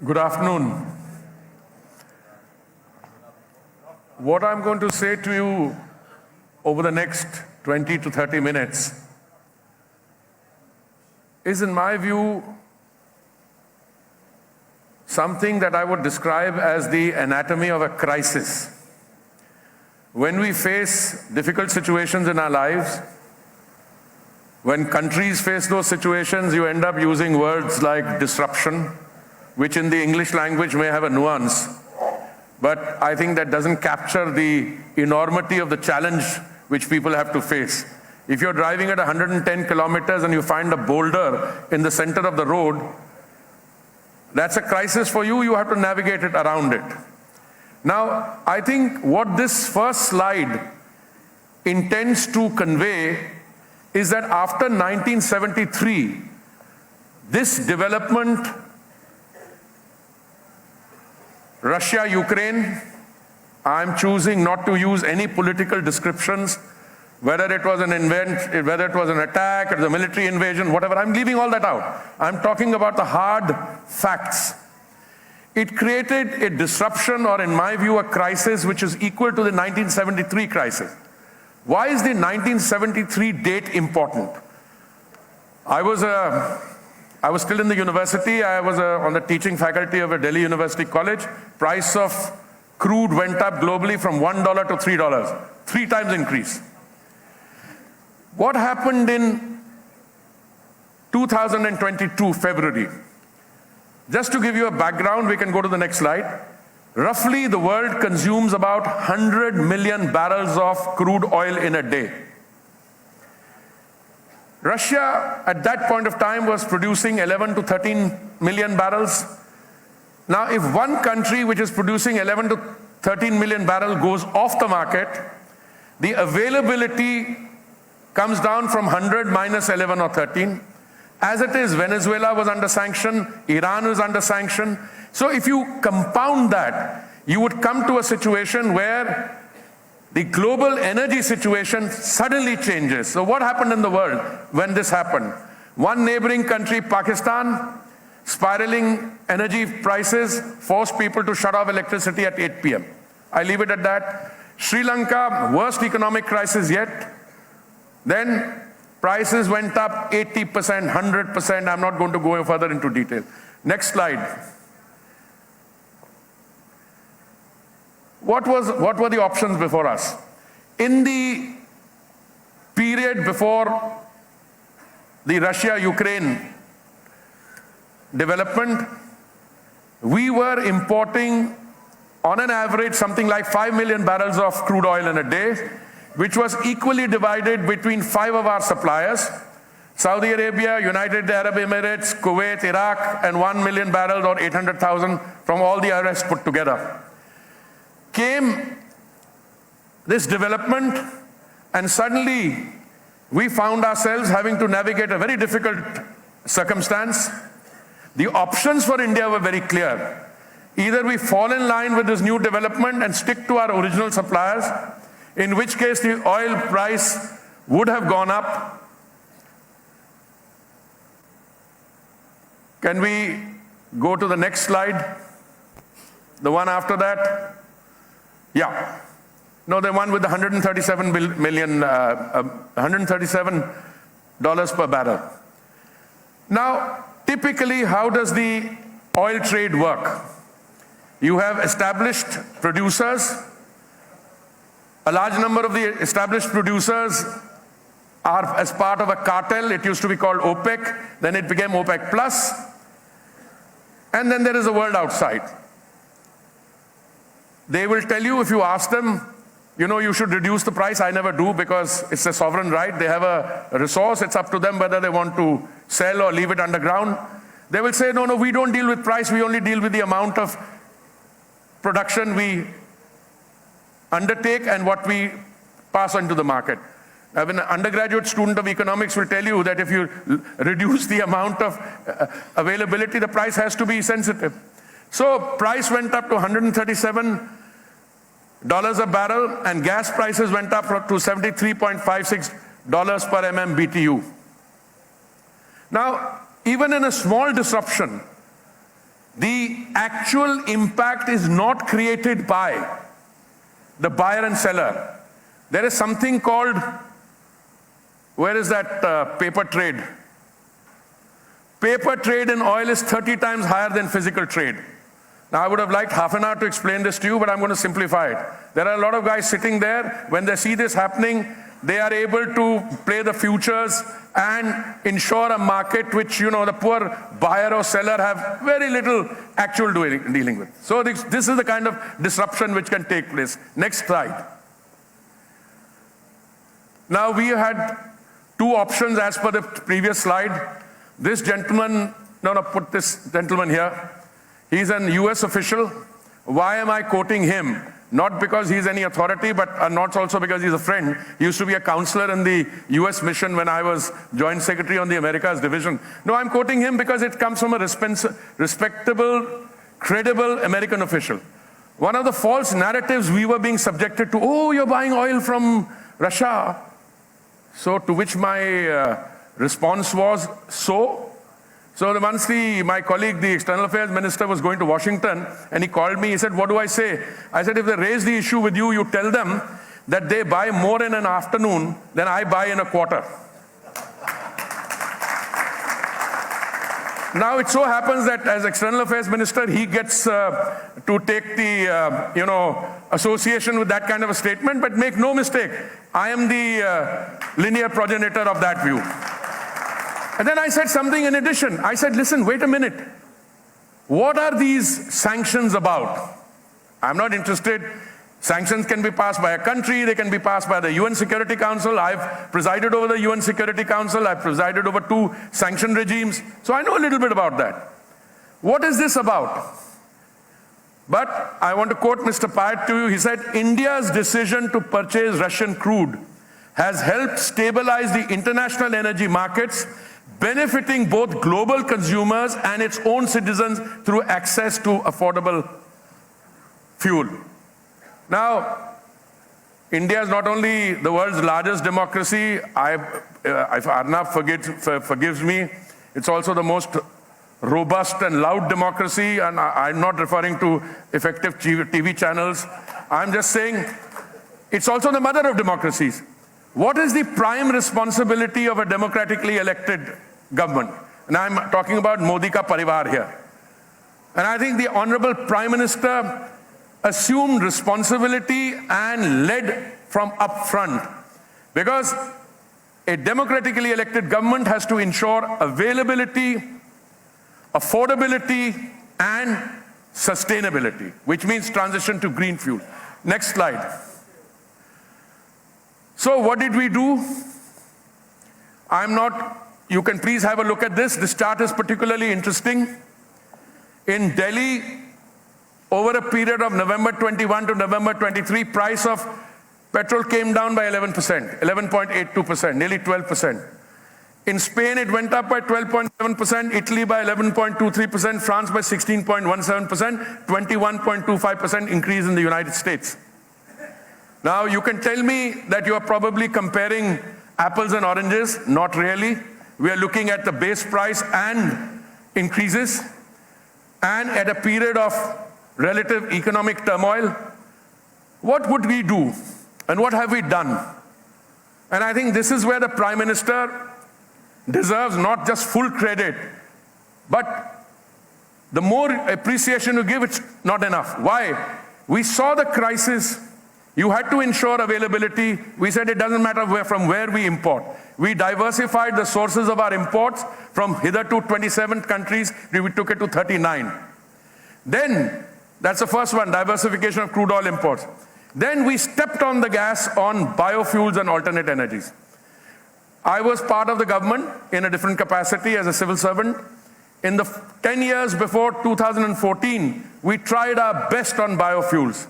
Good afternoon. What I'm going to say to you over the next 20 to 30 minutes is, in my view, something that I would describe as the anatomy of a crisis. When we face difficult situations in our lives, when countries face those situations, you end up using words like disruption, which in the English language may have a nuance, but I think that doesn't capture the enormity of the challenge which people have to face. If you're driving at 110 kilometers and you find a boulder in the center of the road, that's a crisis for you. You have to navigate it around it. Now, I think what this first slide intends to convey is that after 1973, this development, Russia, Ukraine, I'm choosing not to use any political descriptions, whether it was an whether it was an attack or the military invasion, whatever, I'm leaving all that out. I'm talking about the hard facts. It created a disruption, or in my view, a crisis which is equal to the 1973 crisis. Why is the 1973 date important? I was still in the university. I was on the teaching faculty of a Delhi University college. Price of crude went up globally from $1 to $3, 3 times increase. What happened in 2022, February? Just to give you a background, we can go to the next slide. Roughly, the world consumes about 100 million barrels of crude oil in a day. Russia, at that point of time, was producing 11 to 13 million barrels. Now, if one country which is producing 11 to 13 million barrels goes off the market, the availability comes down from 100 minus 11 or 13. As it is, Venezuela was under sanction, Iran was under sanction. So if you compound that, you would come to a situation where the global energy situation suddenly changes. So what happened in the world when this happened? One neighboring country, Pakistan, spiraling energy prices, forced people to shut off electricity at 8 p.m. I leave it at that. Sri Lanka, worst economic crisis yet. Then prices went up 80%, 100%. I'm not going to go further into detail. Next slide. What were the options before us? In the period before the Russia-Ukraine development, we were importing on an average something like 5 million barrels of crude oil in a day, which was equally divided between 5 of our suppliers: Saudi Arabia, United Arab Emirates, Kuwait, Iraq, and 1 million barrels or 800,000 from all the rest put together. Came this development, and suddenly we found ourselves having to navigate a very difficult circumstance. The options for India were very clear. Either we fall in line with this new development and stick to our original suppliers, in which case the oil price would have gone up. Can we go to the next slide? The one after that? Yeah. No, the one with the $137 per barrel. Now, typically, how does the oil trade work? You have established producers. A large number of the established producers are as part of a cartel. It used to be called OPEC, then it became OPEC Plus, and then there is the world outside. They will tell you, if you ask them, you should reduce the price. I never do, because it's a sovereign right. They have a resource. It's up to them whether they want to sell or leave it underground. They will say, no, we don't deal with price. We only deal with the amount of production we undertake and what we pass on to the market. Now, an undergraduate student of economics will tell you that if you reduce the amount of availability, the price has to be sensitive. So price went up to $137 a barrel, and gas prices went up to $73.56 per MMBTU. Now, even in a small disruption, the actual impact is not created by the buyer and seller. There is something called, where is that paper trade? Paper trade in oil is 30 times higher than physical trade. Now, I would have liked half an hour to explain this to you, but I'm going to simplify it. There are a lot of guys sitting there. When they see this happening, they are able to play the futures and ensure a market which, the poor buyer or seller have very little actual dealing with. So this is the kind of disruption which can take place. Next slide. Now, we had two options as per the previous slide. This gentleman, put this gentleman here. He's an US official. Why am I quoting him? Not because he's any authority, but not also because he's a friend. He used to be a counselor in the US mission when I was Joint Secretary on the Americas Division. No, I'm quoting him because it comes from a respectable, credible American official. One of the false narratives we were being subjected to, oh, you're buying oil from Russia. So to which my response was, so once my colleague, the External Affairs Minister, was going to Washington, and he called me, he said, what do I say? I said, if they raise the issue with you, you tell them that they buy more in an afternoon than I buy in a quarter. Now, it so happens that as External Affairs Minister, he gets to take the, association with that kind of a statement, but make no mistake, I am the linear progenitor of that view. And then I said something in addition. I said, listen, wait a minute. What are these sanctions about? I'm not interested. Sanctions can be passed by a country. They can be passed by the UN Security Council. I've presided over the UN Security Council. I've presided over 2 sanction regimes. So I know a little bit about that. What is this about? But I want to quote Mr. Payat to you. He said, India's decision to purchase Russian crude has helped stabilize the international energy markets, benefiting both global consumers and its own citizens through access to affordable fuel. Now, India is not only the world's largest democracy, if Arnab forgives me, it's also the most robust and loud democracy, and I'm not referring to effective TV channels. I'm just saying it's also the mother of democracies. What is the prime responsibility of a democratically elected government? And I'm talking about Modi ka parivar here. And I think the Honorable Prime Minister assumed responsibility and led from up front. Because a democratically elected government has to ensure availability, affordability, and sustainability, which means transition to green fuel. Next slide. So what did we do? You can please have a look at this. This chart is particularly interesting. In Delhi, over a period of November 21 to November 23, price of petrol came down by 11%, 11.82%, nearly 12%. In Spain, it went up by 12.7%, Italy by 11.23%, France by 16.17%, 21.25% increase in the United States. Now, you can tell me that you are probably comparing apples and oranges. Not really. We are looking at the base price and increases, and at a period of relative economic turmoil. What would we do? And what have we done? And I think this is where the Prime Minister deserves not just full credit, but the more appreciation you give, it's not enough. Why? We saw the crisis. You had to ensure availability. We said it doesn't matter from where we import. We diversified the sources of our imports from hitherto 27 countries. We took it to 39. Then, that's the first one, diversification of crude oil imports. Then we stepped on the gas on biofuels and alternate energies. I was part of the government in a different capacity as a civil servant. In the 10 years before 2014, we tried our best on biofuels.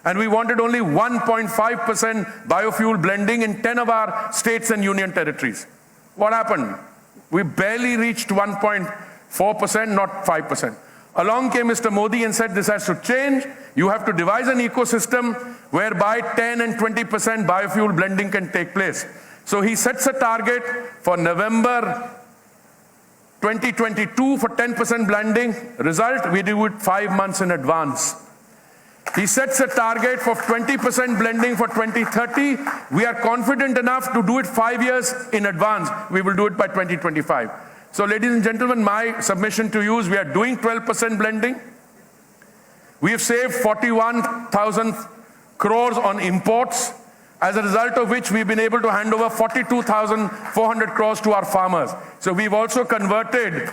And we wanted only 1.5% biofuel blending in 10 of our states and union territories. What happened? We barely reached 1.4%, not 5%. Along came Mr. Modi and said, this has to change. You have to devise an ecosystem whereby 10 and 20% biofuel blending can take place. So he sets a target for November 2022 for 10% blending. Result, we do it 5 months in advance. He sets a target for 20% blending for 2030. We are confident enough to do it 5 years in advance. We will do it by 2025. So ladies and gentlemen, my submission to you is we are doing 12% blending. We have saved 41,000 crores on imports, as a result of which we've been able to hand over 42,400 crores to our farmers. So we've also converted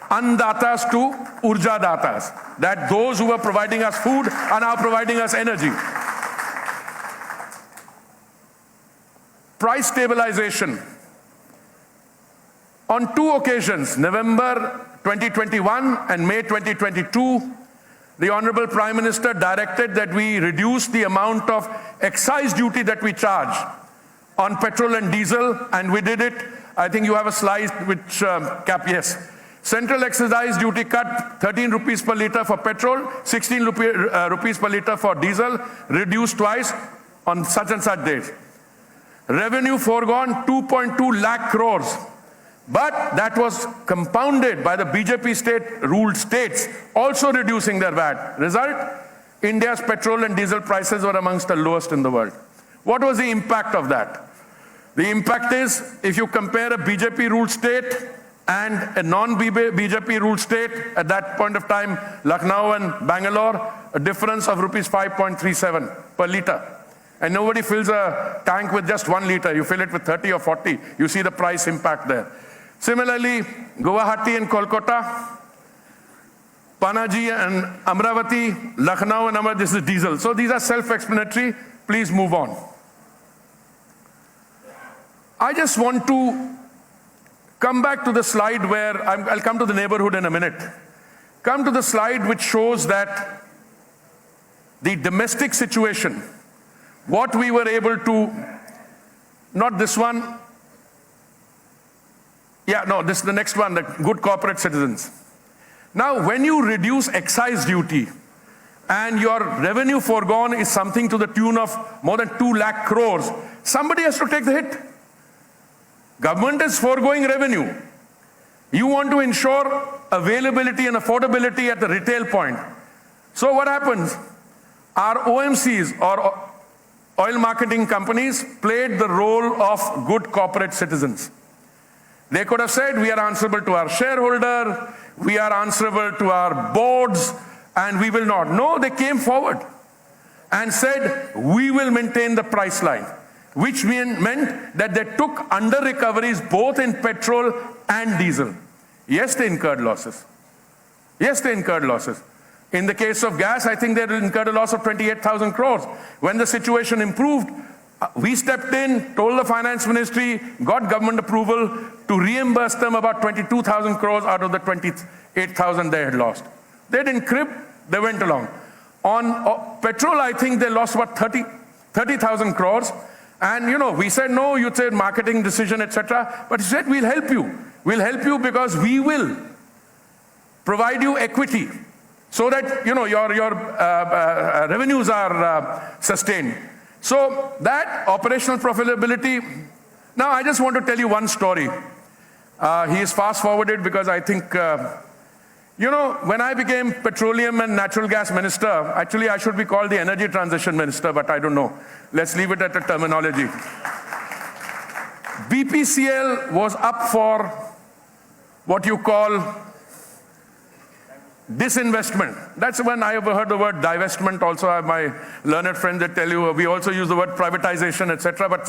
Anndatas to Urja Datas, that those who were providing us food are now providing us energy. Price stabilization. On 2 occasions, November 2021 and May 2022, the Honorable Prime Minister directed that we reduce the amount of excise duty that we charge on petrol and diesel, and we did it. I think you have a slide which, yes. Central excise duty cut 13 rupees per litre for petrol, 16 rupees per litre for diesel, reduced twice on such and such days. Revenue foregone 2.2 lakh crores. But that was compounded by the BJP state-ruled states also reducing their VAT. Result, India's petrol and diesel prices were amongst the lowest in the world. What was the impact of that? The impact is, if you compare a BJP-ruled state and a non-BJP-ruled state, at that point of time, Lucknow and Bangalore, a difference of rupees 5.37 per litre. And nobody fills a tank with just 1 litre. You fill it with 30 or 40. You see the price impact there. Similarly, Guwahati and Kolkata, Panaji and Amravati, Lucknow and Amravati, this is diesel. So these are self-explanatory. Please move on. I just want to come back to the slide where, I'll come to the neighborhood in a minute. Come to the slide which shows that the domestic situation, what we were able to, not this one, yeah, no, this is the next one, the good corporate citizens. Now, when you reduce excise duty and your revenue foregone is something to the tune of more than 2 lakh crores, somebody has to take the hit. Government is foregoing revenue. You want to ensure availability and affordability at the retail point. So what happens? Our OMCs, or oil marketing companies, played the role of good corporate citizens. They could have said, we are answerable to our shareholder, we are answerable to our boards, and we will not. No, they came forward and said, we will maintain the price line, which meant that they took under recoveries both in petrol and diesel. Yes, they incurred losses. Yes, they incurred losses. In the case of gas, I think they incurred a loss of 28,000 crores. When the situation improved, we stepped in, told the finance ministry, got government approval to reimburse them about 22,000 crores out of the 28,000 they had lost. They didn't crib, they went along. On petrol, I think they lost about 30,000 crores. And we said, no, you said marketing decision, etc. But he said, we'll help you. We'll help you because we will provide you equity so that, your revenues are sustained. So that operational profitability. Now I just want to tell you one story. He is fast forwarded because I think, when I became petroleum and natural gas minister, actually I should be called the energy transition minister, but I don't know. Let's leave it at the terminology. BPCL was up for what you call disinvestment. That's when I ever heard the word divestment. Also, I have my learned friends that tell you we also use the word privatization, etc.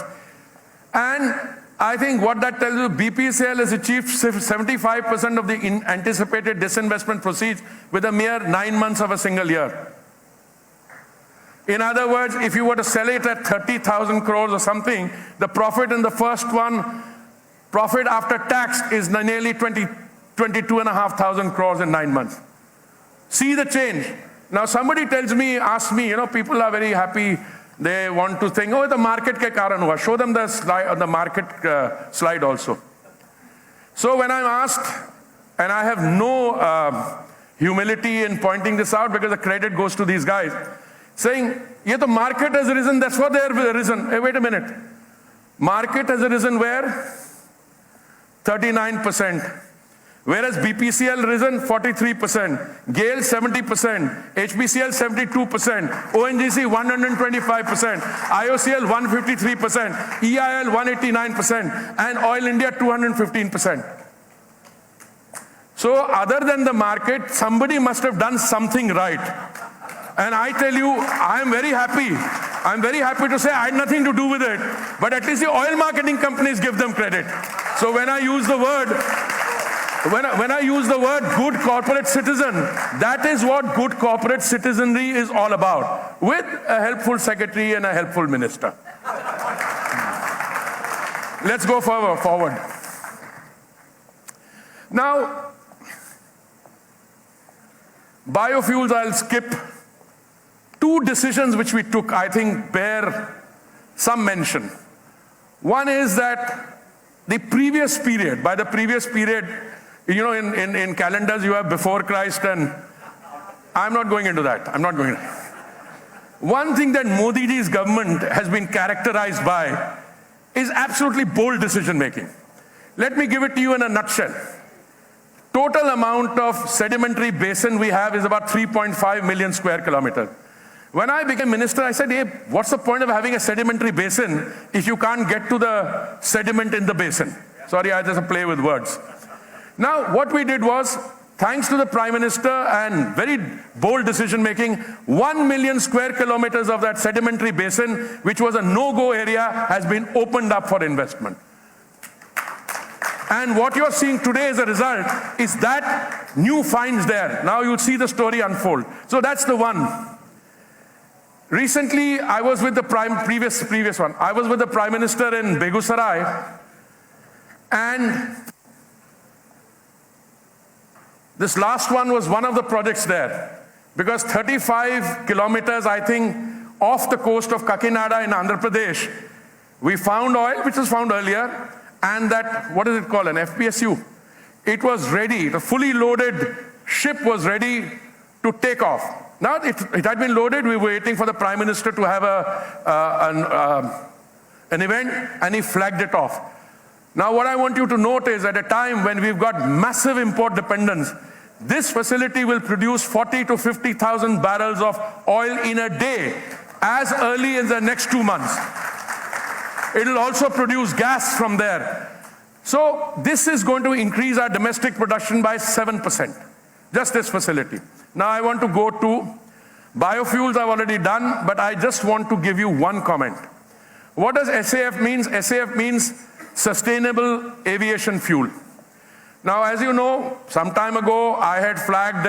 And I think what that tells you, BPCL has achieved 75% of the anticipated disinvestment proceeds with a mere 9 months of a single year. In other words, if you were to sell it at 30,000 crores or something, the profit in the first one, profit after tax, is nearly 22,500 crores in 9 months. See the change. Now somebody asks me, people are very happy. They want to think, oh, the market ke karan hua. Show them the slide, the market slide also. So when I'm asked, and I have no humility in pointing this out because the credit goes to these guys, saying, yeah, the market has risen, that's what they have risen. Hey, wait a minute. Market has risen where? 39%. Whereas BPCL risen 43%, GAIL 70%, HPCL 72%, ONGC 125%, IOCL 153%, EIL 189%, and Oil India 215%. So other than the market, somebody must have done something right. And I tell you, I'm very happy. I'm very happy to say I had nothing to do with it. But at least the oil marketing companies give them credit. So when I use the word, when I use the word good corporate citizen, that is what good corporate citizenry is all about, with a helpful secretary and a helpful minister. Let's go forward. Now, biofuels, I'll skip. Two decisions which we took, I think, bear some mention. One is that the previous period, by the previous period, you know, in calendars you have before Christ, and I'm not going into that. I'm not going. One thing that Modi ji's government has been characterized by is absolutely bold decision making. Let me give it to you in a nutshell. Total amount of sedimentary basin we have is about 3.5 million square kilometers. When I became minister, I said, hey, what's the point of having a sedimentary basin if you can't get to the sediment in the basin? Sorry, I just play with words. Now, what we did was, thanks to the Prime Minister and very bold decision making, 1 million square kilometers of that sedimentary basin, which was a no-go area, has been opened up for investment. And what you're seeing today as a result is that new finds there. Now you'll see the story unfold. So that's the one. Recently, I was with the previous one. I was with the Prime Minister in Begusarai, and this last one was one of the projects there, because 35 kilometers, I think, off the coast of Kakinada in Andhra Pradesh, we found oil, which was found earlier, and that, what is it called, an FPSU? It was ready, the fully loaded ship was ready to take off. Now, it had been loaded, we were waiting for the Prime Minister to have an event, and he flagged it off. Now, what I want you to note is, at a time when we've got massive import dependence, this facility will produce 40 to 50,000 barrels of oil in a day, as early as the next 2 months. It will also produce gas from there. So this is going to increase our domestic production by 7%, just this facility. Now I want to go to biofuels. I've already done, but I just want to give you one comment. What does SAF mean? SAF means sustainable aviation fuel. Now, as you know, some time ago, I had flagged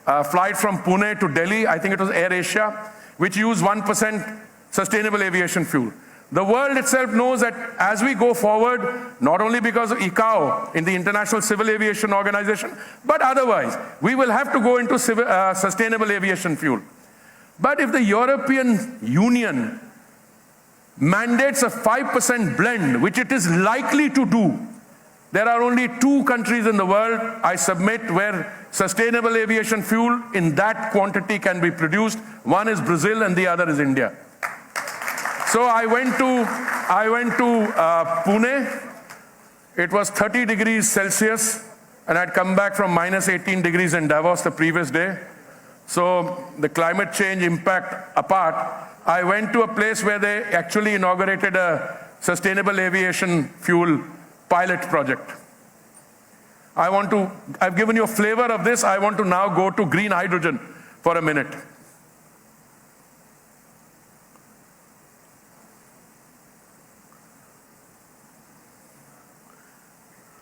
a flight from Pune to Delhi, I think it was Air Asia, which used 1% sustainable aviation fuel. The world itself knows that as we go forward, not only because of ICAO in the International Civil Aviation Organization, but otherwise, we will have to go into sustainable aviation fuel. But if the European Union mandates a 5% blend, which it is likely to do, there are only 2 countries in the world, I submit, where sustainable aviation fuel in that quantity can be produced. One is Brazil and the other is India. So I went to Pune. It was 30 degrees Celsius, and I'd come back from minus 18 degrees in Davos the previous day. So the climate change impact apart, I went to a place where they actually inaugurated a sustainable aviation fuel pilot project. I've given you a flavor of this. I want to now go to green hydrogen for a minute.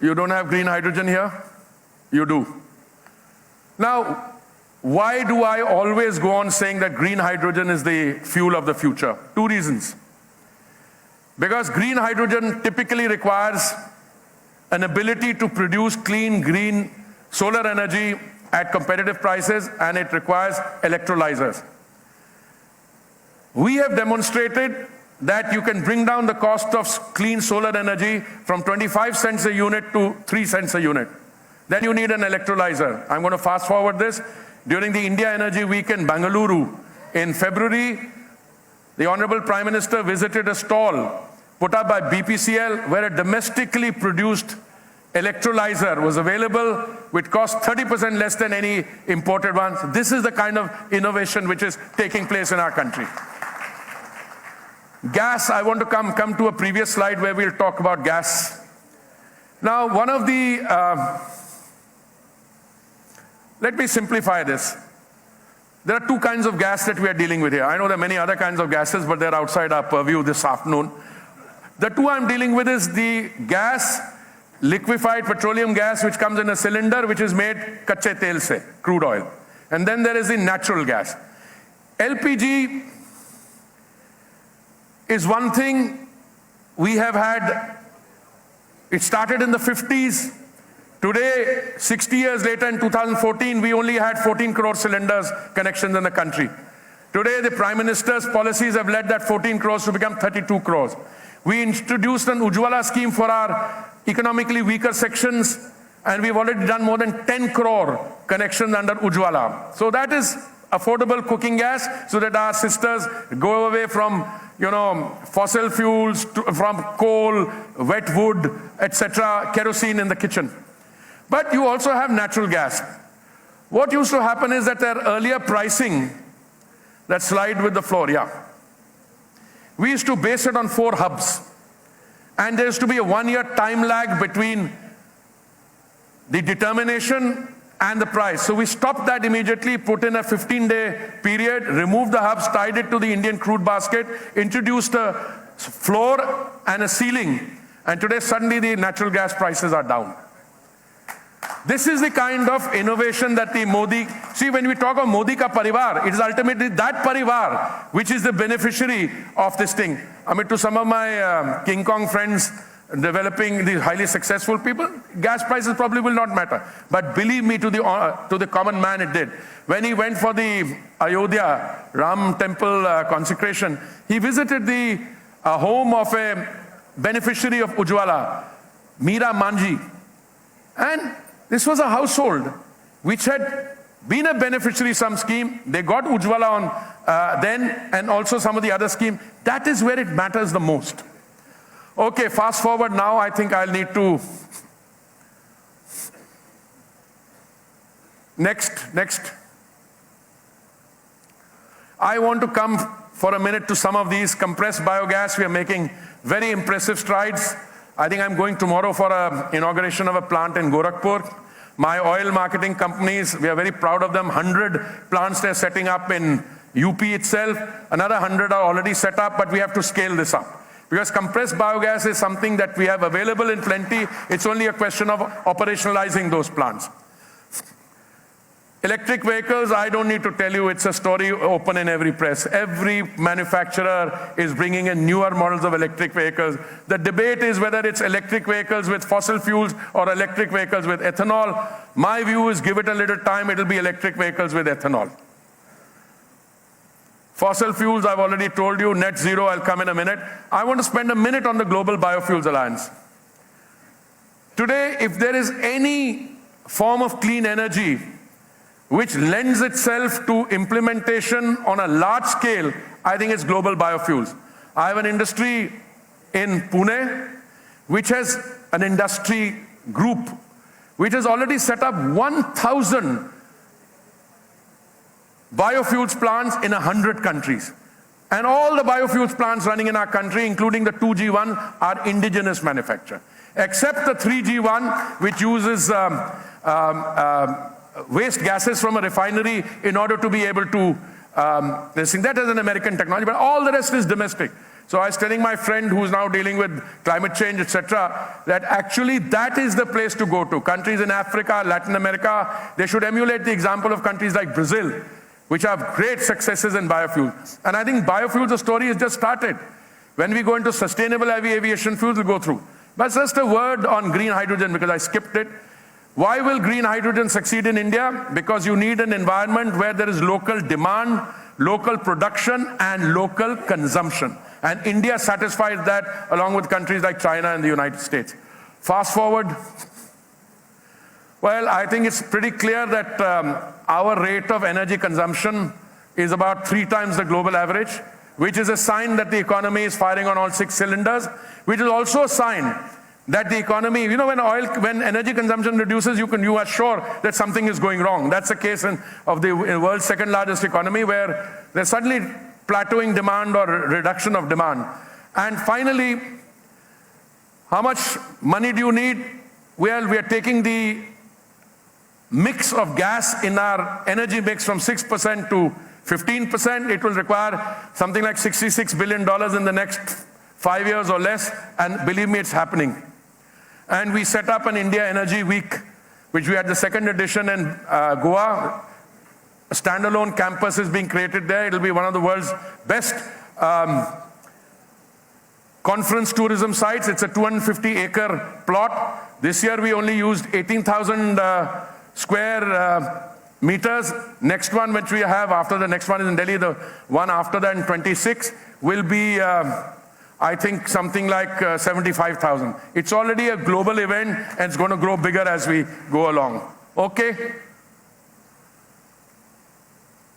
You don't have green hydrogen here? You do. Now, why do I always go on saying that green hydrogen is the fuel of the future? 2 reasons. Because green hydrogen typically requires an ability to produce clean, green solar energy at competitive prices, and it requires electrolyzers. We have demonstrated that you can bring down the cost of clean solar energy from 25 cents a unit to 3 cents a unit. Then you need an electrolyzer. I'm going to fast forward this. During the India Energy Week in Bengaluru in February, the Honorable Prime Minister visited a stall put up by BPCL where a domestically produced electrolyzer was available, which cost 30% less than any imported ones. This is the kind of innovation which is taking place in our country. Gas, I want to come to a previous slide where we'll talk about gas. Now, one of the, let me simplify this. There are two kinds of gas that we are dealing with here. I know there are many other kinds of gases, but they're outside our purview this afternoon. The two I'm dealing with is the gas, liquefied petroleum gas, which comes in a cylinder, which is made kache tel se, crude oil. And then there is the natural gas. LPG is one thing we have had. It started in the 50s. Today, 60 years later, in 2014, we only had 14 crore cylinders connections in the country. Today, the Prime Minister's policies have led that 14 crores to become 32 crores. We introduced an Ujjwala scheme for our economically weaker sections, and we've already done more than 10 crore connections under Ujjwala. So that is affordable cooking gas, so that our sisters go away from, fossil fuels, from coal, wet wood, etc., kerosene in the kitchen. But you also have natural gas. What used to happen is that their earlier pricing, that slide with the floor, we used to base it on 4 hubs. And there used to be a 1-year time lag between the determination and the price. So we stopped that immediately, put in a 15-day period, removed the hubs, tied it to the Indian crude basket, introduced a floor and a ceiling. And today, suddenly, the natural gas prices are down. This is the kind of innovation that the Modi... See, when we talk of Modi ka parivar, it is ultimately that parivar which is the beneficiary of this thing. I mean, to some of my King Kong friends developing these highly successful people, gas prices probably will not matter. But believe me, to the common man, it did. When he went for the Ayodhya Ram temple consecration, he visited the home of a beneficiary of Ujjwala, Meera Manji. And this was a household which had been a beneficiary of some scheme. They got Ujjwala on then, and also some of the other scheme. That is where it matters the most. Okay, fast forward now. I think I'll need to... Next. I want to come for a minute to some of these. Compressed biogas, we are making very impressive strides. I think I'm going tomorrow for an inauguration of a plant in Gorakhpur. My oil marketing companies, we are very proud of them. 100 plants they're setting up in UP itself. Another 100 are already set up, but we have to scale this up. Because compressed biogas is something that we have available in plenty. It's only a question of operationalizing those plants. Electric vehicles, I don't need to tell you, it's a story open in every press. Every manufacturer is bringing in newer models of electric vehicles. The debate is whether it's electric vehicles with fossil fuels or electric vehicles with ethanol. My view is, give it a little time, it'll be electric vehicles with ethanol. Fossil fuels, I've already told you, net zero, I'll come in a minute. I want to spend a minute on the Global Biofuels Alliance. Today, if there is any form of clean energy which lends itself to implementation on a large scale, I think it's global biofuels. I have an industry in Pune, which has an industry group, which has already set up 1,000 biofuels plants in 100 countries. And all the biofuels plants running in our country, including the 2G1, are indigenous manufacture. Except the 3G1, which uses waste gases from a refinery in order to be able to, that is an American technology, but all the rest is domestic. So I was telling my friend who's now dealing with climate change, etc., that actually that is the place to go to. Countries in Africa, Latin America, they should emulate the example of countries like Brazil, which have great successes in biofuels. And I think biofuels, the story has just started. When we go into sustainable aviation fuels, we'll go through. But just a word on green hydrogen, because I skipped it. Why will green hydrogen succeed in India? Because you need an environment where there is local demand, local production, and local consumption. And India satisfies that along with countries like China and the United States. Fast forward. Well, I think it's pretty clear that our rate of energy consumption is about 3 times the global average, which is a sign that the economy is firing on all 6 cylinders, which is also a sign that the economy, when energy consumption reduces, you are sure that something is going wrong. That's the case of the world's second largest economy, where there's suddenly plateauing demand or reduction of demand. And finally, how much money do you need? Well, we are taking the mix of gas in our energy mix from 6% to 15%. It will require something like $66 billion in the next 5 years or less, and believe me, it's happening. And we set up an India Energy Week, which we had the second edition in Goa. A standalone campus is being created there. It'll be one of the world's best conference tourism sites. It's a 250-acre plot. This year we only used 18,000 square meters. Next one, which we have after the next one is in Delhi, the one after that in 26 will be I think something like 75,000. It's already a global event and it's going to grow bigger as we go along. Okay?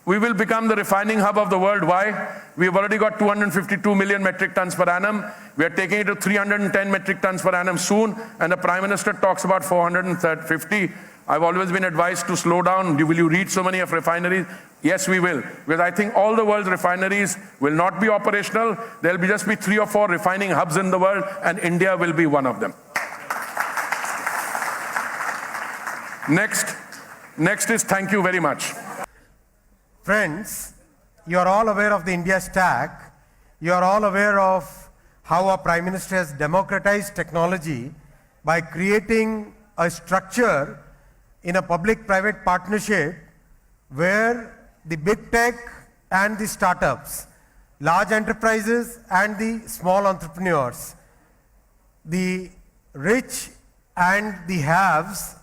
We will become the refining hub of the world. Why? We've already got 252 million metric tons per annum. We are taking it to 310 metric tons per annum soon, and the Prime Minister talks about 450. I've always been advised to slow down. Will you reach so many of refineries? Yes, we will. Because I think all the world's refineries will not be operational. There'll just be 3 or 4 refining hubs in the world, and India will be one of them. Next is thank you very much. Friends, you are all aware of the India Stack. You are all aware of how our Prime Minister has democratized technology by creating a structure in a public-private partnership where the big tech and the startups, large enterprises and the small entrepreneurs, the rich and the haves,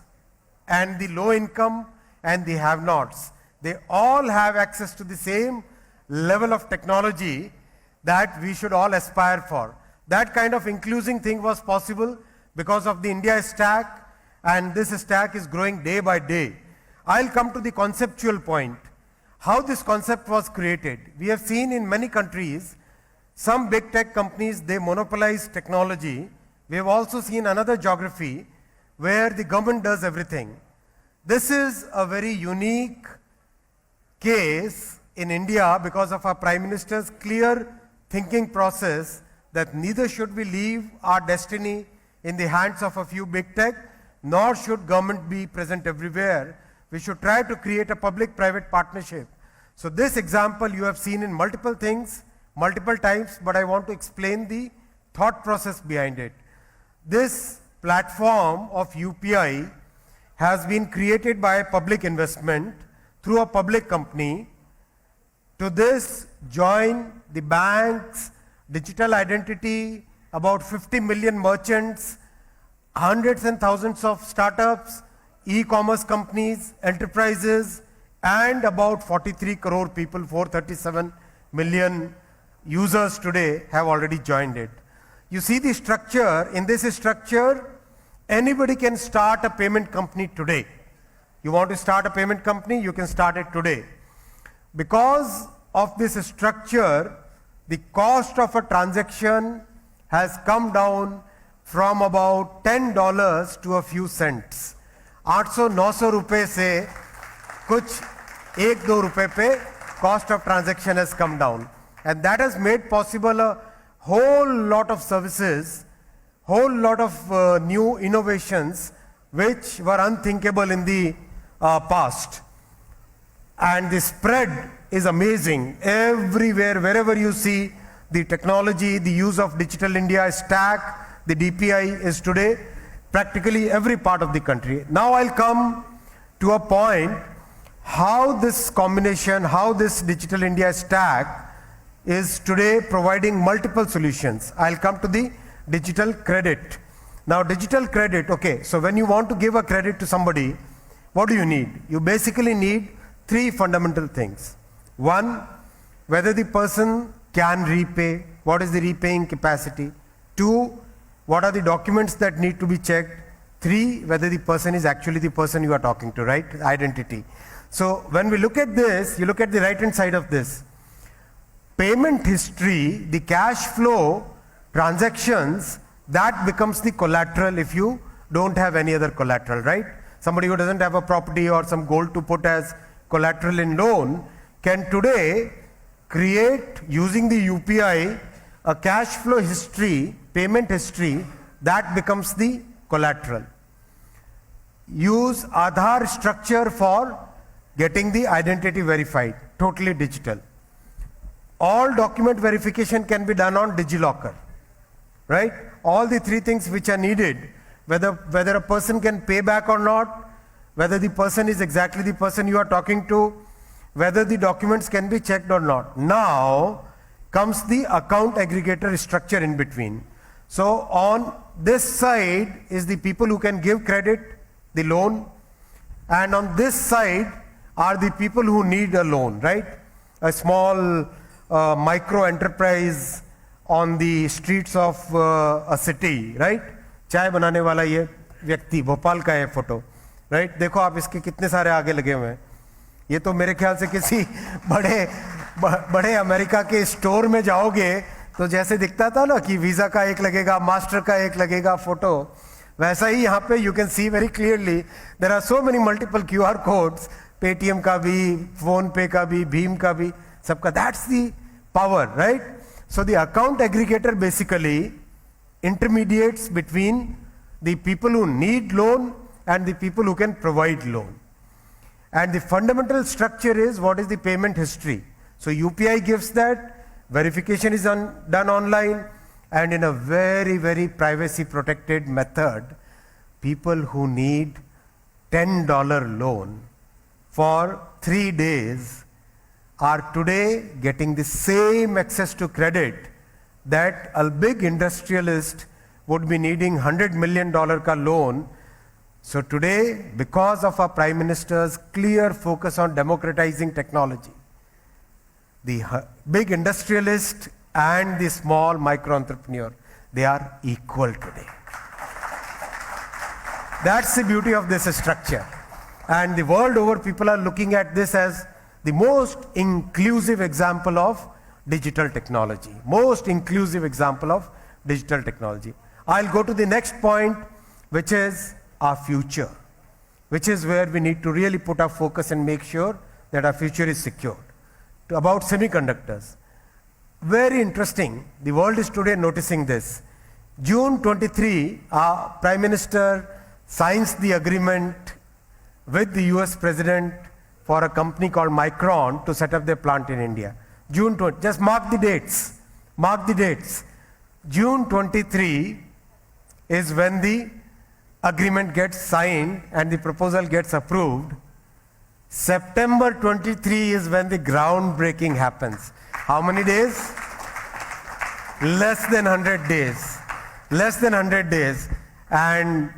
and the low income and the have-nots, they all have access to the same level of technology that we should all aspire for. That kind of inclusive thing was possible because of the India Stack, and this stack is growing day by day. I'll come to the conceptual point. How this concept was created. We have seen in many countries, some big tech companies, they monopolize technology. We have also seen another geography where the government does everything. This is a very unique case in India because of our Prime Minister's clear thinking process that neither should we leave our destiny in the hands of a few big tech, nor should government be present everywhere. We should try to create a public-private partnership. So this example you have seen in multiple things, multiple times, but I want to explain the thought process behind it. This platform of UPI has been created by public investment through a public company. To this join the banks, digital identity, about 50 million merchants, hundreds and thousands of startups, e-commerce companies, enterprises, and about 43 crore people, 437 million users today have already joined it. You see the structure. In this structure, anybody can start a payment company today. You want to start a payment company, you can start it today. Because of this structure, the cost of a transaction has come down from about $10 to a few cents. 800-900 रुपए से कुछ 1-2 रुपए पे cost of transaction has come down, and that has made possible a whole lot of services, whole lot of new innovations which were unthinkable in the past. And the spread is amazing. Everywhere, wherever you see the technology, the use of Digital India Stack, the DPI is today practically every part of the country. Now I'll come to a point how this combination, how this Digital India Stack is today providing multiple solutions. I'll come to the digital credit. Now digital credit, okay, so when you want to give a credit to somebody, what do you need? You basically need 3 fundamental things. 1, whether the person can repay, what is the repaying capacity. 2, what are the documents that need to be checked. 3, whether the person is actually the person you are talking to, right? Identity. So when we look at this, you look at the right hand side of this. Payment history, the cash flow, transactions, that becomes the collateral if you don't have any other collateral, right? Somebody who doesn't have a property or some gold to put as collateral in loan can today create, using the UPI, a cash flow history, payment history, that becomes the collateral. Use Aadhaar structure for getting the identity verified, totally digital. All document verification can be done on DigiLocker, right? All the three things which are needed, whether a person can pay back or not, whether the person is exactly the person you are talking to, whether the documents can be checked or not. Now comes the account aggregator structure in between. So on this side is the people who can give credit, the loan, and on this side are the people who need a loan, right? A small micro enterprise on the streets of a city, right? चाय बनाने वाला ये व्यक्ति, भोपाल का है photo, right? देखो आप इसके कितने सारे आगे लगे हुए हैं. ये तो मेरे ख्याल से किसी बड़े अमेरिका के स्टोर में जाओगे तो जैसे दिखता था ना कि वीजा का एक लगेगा, मास्टर का एक लगेगा फोटो, वैसा ही यहाँ पे you can see very clearly there are so many multiple QR codes, Paytm का भी, फोन पे का भी, भीम का भी, सबका. That's the power, right? So the account aggregator basically intermediates between the people who need loan and the people who can provide loan. And the fundamental structure is what is the payment history. So UPI gives that, verification is done online, and in a very, very privacy protected method, people who need $10 loan for 3 days are today getting the same access to credit that a big industrialist would be needing $100 million ka loan. So today, because of our Prime Minister's clear focus on democratizing technology, the big industrialist and the small micro entrepreneur, they are equal today. That's the beauty of this structure. And the world over, people are looking at this as the most inclusive example of digital technology. Most inclusive example of digital technology. I'll go to the next point, which is our future, which is where we need to really put our focus and make sure that our future is secured. About semiconductors. Very interesting. The world is today noticing this. June 23, our Prime Minister signs the agreement with the US President for a company called Micron to set up their plant in India. June 20, just mark the dates. Mark the dates. June 23 is when the agreement gets signed and the proposal gets approved. September 23 is when the groundbreaking happens. How many days? Less than 100 days. Less than 100 days. And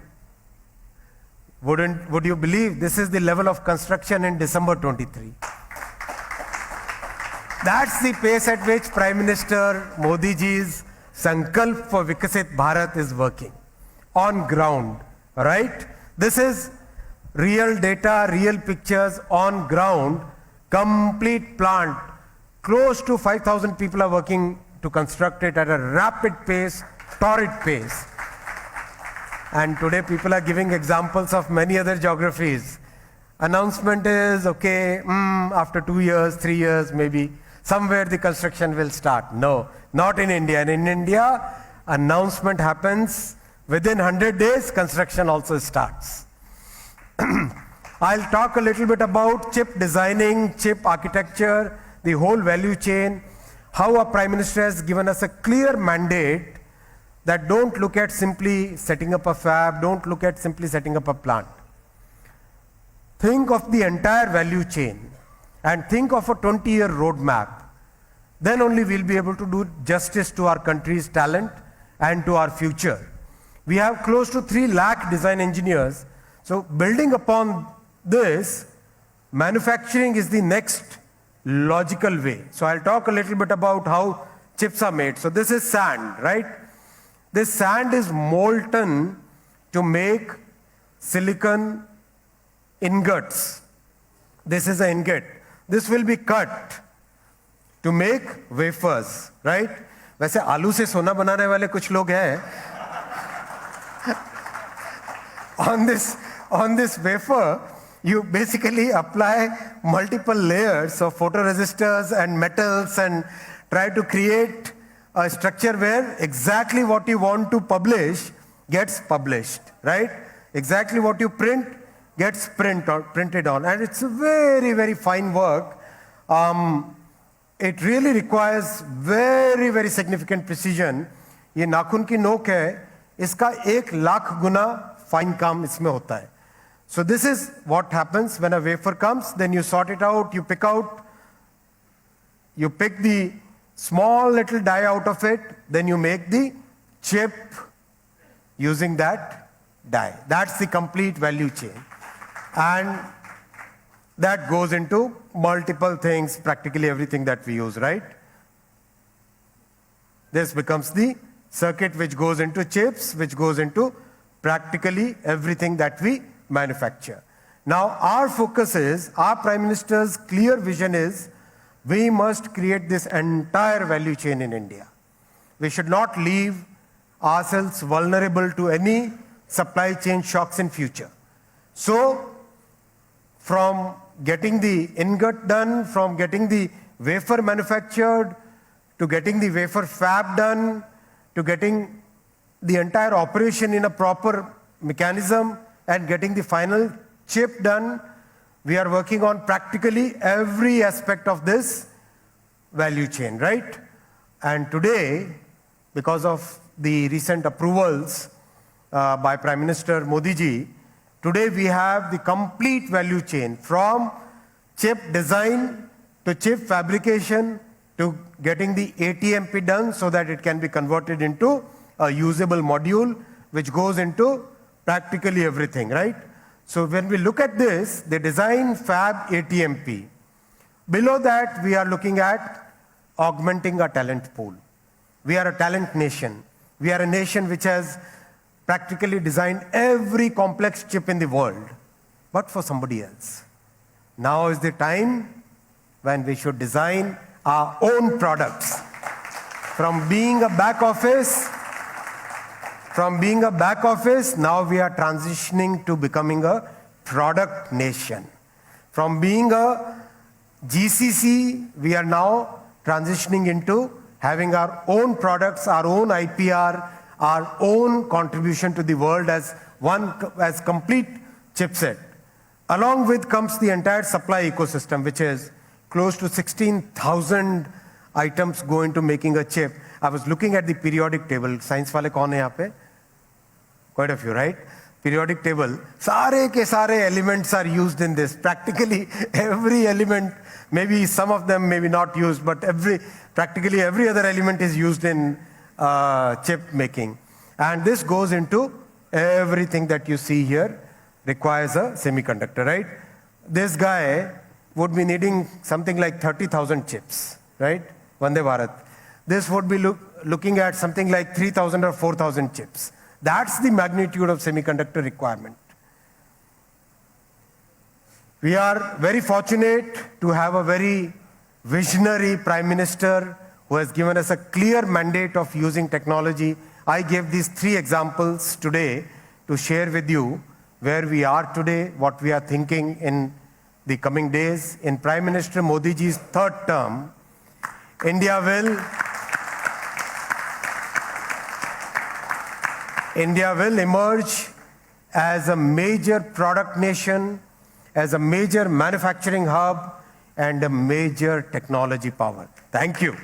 would you believe this is the level of construction in December 23? That's the pace at which Prime Minister Modi ji's Sankalp for Vikasit Bharat is working. On ground, right? This is real data, real pictures on ground, complete plant. Close to 5,000 people are working to construct it at a rapid pace, torrid pace. And today people are giving examples of many other geographies. Announcement is, okay, after 2 years, 3 years, maybe, somewhere the construction will start. No, not in India. And in India, announcement happens, within 100 days, construction also starts. I'll talk a little bit about chip designing, chip architecture, the whole value chain, how our Prime Minister has given us a clear mandate that don't look at simply setting up a fab, don't look at simply setting up a plant. Think of the entire value chain and think of a 20-year roadmap. Then only we'll be able to do justice to our country's talent and to our future. We have close to 3 lakh design engineers. So building upon this, manufacturing is the next logical way. So I'll talk a little bit about how chips are made. So this is sand, right? This sand is molten to make silicon ingots. This is an ingot. This will be cut to make wafers, right? वैसे आलू से सोना बनाने वाले कुछ लोग हैं, on this wafer, you basically apply multiple layers of photoresistors and metals and try to create a structure where exactly what you want to publish gets published, right? Exactly what you print gets printed on. And it's a very, very fine work. It really requires very, very significant precision. ये नाखून की नोक है, इसका 1,00,000 गुना fine काम इसमें होता है. So this is what happens when a wafer comes, then you sort it out, you pick the small little die out of it, then you make the chip using that die. That's the complete value chain. And that goes into multiple things, practically everything that we use, right? This becomes the circuit which goes into chips, which goes into practically everything that we manufacture. Now, our focus is, our Prime Minister's clear vision is, we must create this entire value chain in India. We should not leave ourselves vulnerable to any supply chain shocks in future. So, from getting the ingot done, from getting the wafer manufactured, to getting the wafer fab done, to getting the entire operation in a proper mechanism, and getting the final chip done, we are working on practically every aspect of this value chain, right? And today, because of the recent approvals by Prime Minister Modi ji, today we have the complete value chain from chip design to chip fabrication to getting the ATMP done so that it can be converted into a usable module which goes into practically everything, right? So when we look at this, the design, fab, ATMP, below that we are looking at augmenting our talent pool. We are a talent nation. We are a nation which has practically designed every complex chip in the world, but for somebody else. Now is the time when we should design our own products. From being a back office, now we are transitioning to becoming a product nation. From being a GCC, we are now transitioning into having our own products, our own IPR, our own contribution to the world as complete chipset. Along with comes the entire supply ecosystem, which is close to 16,000 items go into making a chip. I was looking at the periodic table. Science wale kaun hai yahan pe? Quite a few, right? Periodic table. Sare ke sare elements are used in this. Practically every element, maybe some of them maybe not used, but practically every other element is used in chip making. And this goes into everything that you see here requires a semiconductor, right? This guy would be needing something like 30,000 chips, right? Vande Bharat. This would be looking at something like 3,000 or 4,000 chips. That's the magnitude of semiconductor requirement. We are very fortunate to have a very visionary Prime Minister who has given us a clear mandate of using technology. I gave these 3 examples today to share with you where we are today, what we are thinking in the coming days. In Prime Minister Modi ji's 3rd term, India will emerge as a major product nation, as a major manufacturing hub, and a major technology power. Thank you.